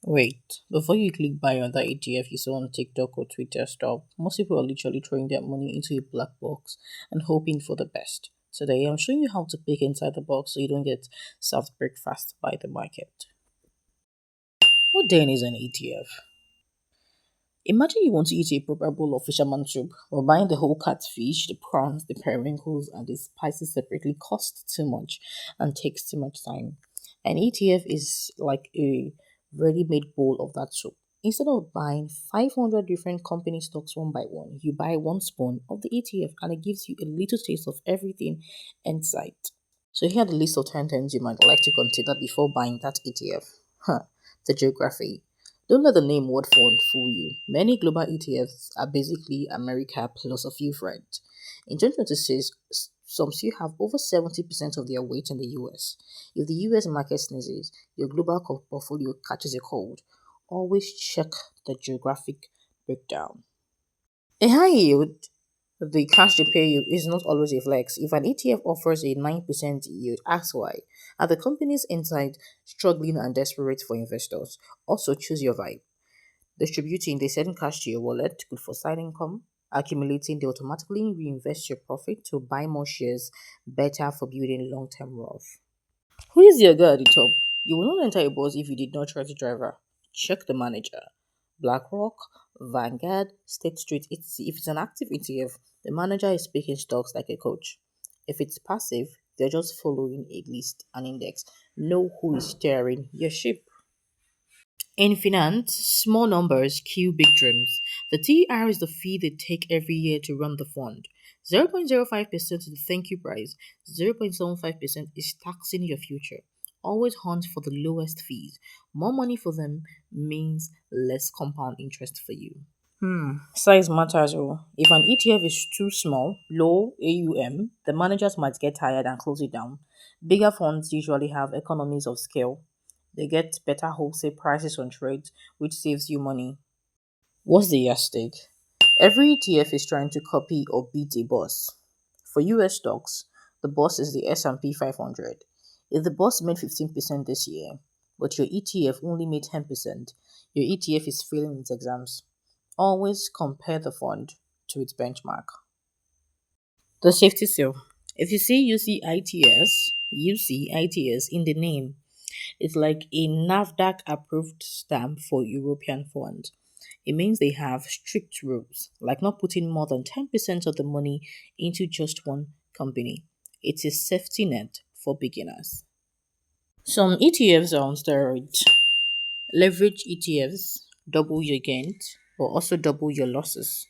Wait, before you click buy on that ETF you saw on TikTok or Twitter, stop. Most people are literally throwing their money into a black box and hoping for the best. Today, I'm showing you how to pick inside the box so you don't get served breakfast by the market. What then is an ETF? Imagine you want to eat a proper bowl of fisherman soup, but buying the whole catfish, the prawns, the periwinkles, and the spices separately costs too much and takes too much time. An ETF is like a ready made bowl of that soup. Instead of buying 500 different company stocks one by one, you buy one spoon of the ETF and it gives you a little taste of everything inside. So here are the list of 10 things you might like to consider before buying that ETF. The geography. Don't let the name word fund fool you. Many global ETFs are basically America plus a few friends. In 2026, some still have over 70% of their weight in the US. If the US market sneezes, your global portfolio catches a cold. Always check the geographic breakdown. A high yield, the cash they pay you is not always a flex. If an ETF offers a 9% yield, ask why. Are the companies inside struggling and desperate for investors? Also, choose your vibe. Distributing, they send cash to your wallet, good for side income. Accumulating, they automatically reinvest your profit to buy more shares, better for building long term wealth. Who is your guy at the top? You will not enter a bus if you did not try the driver. Check the manager. BlackRock, Vanguard, State Street, etc. If it's an active ETF, the manager is picking stocks like a coach. If it's passive, they're just following a list, an index. Know who is steering your ship. In finance, small numbers kill big dreams. The TR is the fee they take every year to run the fund. 0.05% is the thank you price. 0.75% is taxing your future. Always hunt for the lowest fees. More money for them means less compound interest for you. Size matters. Oh. If an ETF is too small, low AUM, the managers might get tired and close it down. Bigger funds usually have economies of scale. They get better wholesale prices on trades, which saves you money. What's the yardstick? Every ETF is trying to copy or beat a boss. For US stocks, the boss is the S&P 500. If the boss made 15% this year, but your ETF only made 10%, your ETF is failing its exams. Always compare the fund to its benchmark. The safety seal. If you see UCITS in the name, it's like a NAFDAC approved stamp for European funds. It means they have strict rules, like not putting more than 10% of the money into just one company. It's a safety net for beginners. Some ETFs are on steroids. Leverage ETFs double your gains, but also double your losses.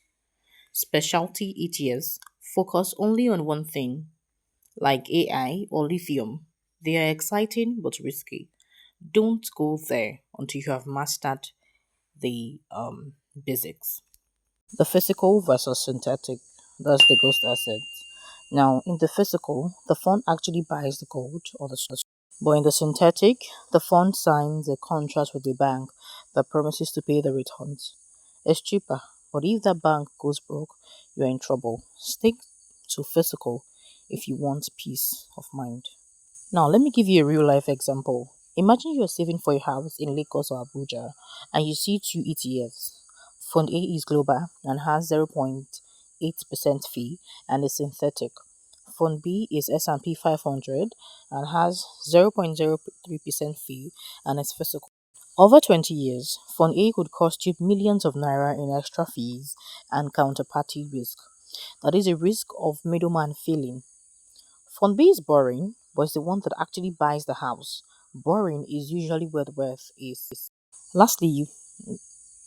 Specialty ETFs focus only on one thing, like AI or lithium. They are exciting but risky. Don't go there until you have mastered the basics. The physical versus synthetic. That's the ghost asset. Now, in the physical, the fund actually buys the gold or the silver. But in the synthetic, the fund signs a contract with the bank that promises to pay the returns. It's cheaper, but if that bank goes broke, you're in trouble. Stick to physical if you want peace of mind. Now, let me give you a real life example. Imagine you're saving for a house in Lagos or Abuja and you see two ETFs. Fund A is global and has 0.8% fee and is synthetic. Fund B is S&P 500 and has 0.03% fee and is physical. Over 20 years, Fund A could cost you millions of naira in extra fees and counterparty risk. That is a risk of middleman failing. Fund B is boring, but it's the one that actually buys the house. Boring is usually where the wealth is. Lastly,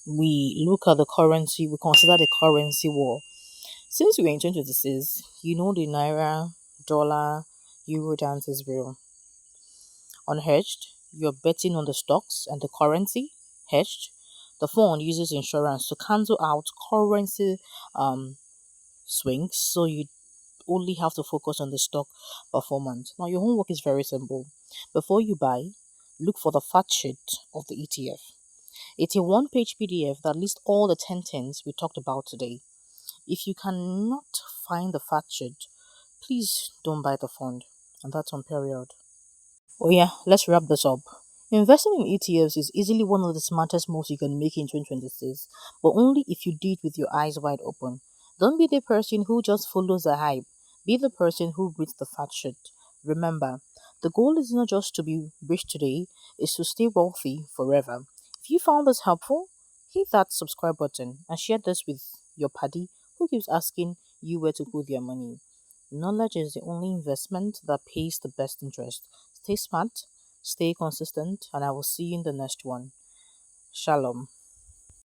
we look at the currency, we consider the currency war. Since we're in 2026, you know the naira, dollar, euro dance is real. Unhedged, you're betting on the stocks and the currency. Hedged, the fund uses insurance to cancel out currency um, swings, so you only have to focus on the stock performance. Now, your homework is very simple. Before you buy, look for the fact sheet of the ETF. It's a one-page PDF that lists all the 10 things we talked about today. If you cannot find the fact sheet, please don't buy the fund. And that's on period. Oh yeah, let's wrap this up. Investing in ETFs is easily one of the smartest moves you can make in 2026, but only if you do it with your eyes wide open. Don't be the person who just follows the hype, be the person who reads the fact sheet. Remember, the goal is not just to be rich today, it's to stay wealthy forever. If you found this helpful, hit that subscribe button and share this with your buddy who keeps asking you where to put their money. Knowledge is the only investment that pays the best interest. Stay smart, stay consistent, and I will see you in the next one. Shalom.